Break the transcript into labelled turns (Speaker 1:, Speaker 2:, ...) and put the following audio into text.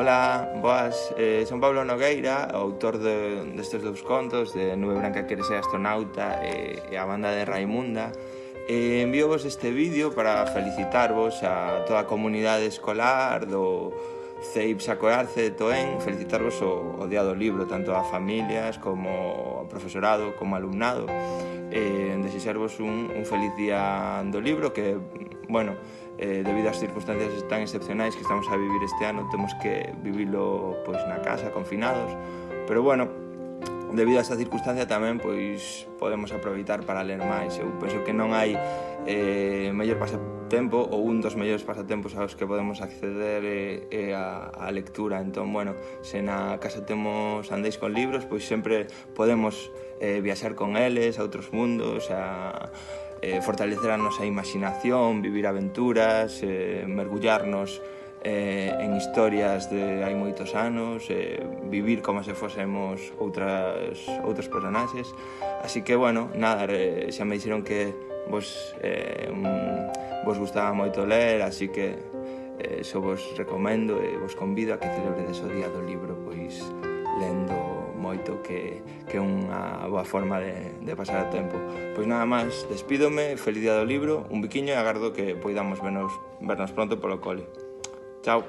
Speaker 1: Ola, boas, son Pablo Nogueira, o autor destes dous contos, de Nube Branca quere ser astronauta e a banda de Raimunda. Envíovos este vídeo para felicitarvos a toda a comunidade escolar do CEIP Sacoarce de Toén, felicitarvos o Día do Libro, tanto a familias como ao profesorado como ao alumnado, desexarvos un feliz día do libro que, bueno, debido ás circunstancias tan excepcionais que estamos a vivir este ano, temos que vivilo pois na casa, confinados, pero bueno, debido a esta circunstancia tamén pois podemos aproveitar para ler máis. Eu penso que non hai mellor pasatempo ou un dos mellores pasatempos aos que podemos acceder é a lectura. Entón, bueno, se na casa andeis con libros, pois sempre podemos viaxar con eles a outros mundos, a fortalecer a nosa imaginación, vivir aventuras, mergullarnos en historias de hai moitos anos, vivir como se fósemos outros personaxes. Así que, bueno, nada, xa me dixeron que vos gustaba moito ler, así que só vos recomendo e vos convido a que celebredes o Día do Libro, pois lendo moito, que é unha boa forma de pasar o tempo. Pois nada máis, despídome, feliz Día do Libro, un biquiño e agardo que poidamos vernos pronto polo cole. Chao.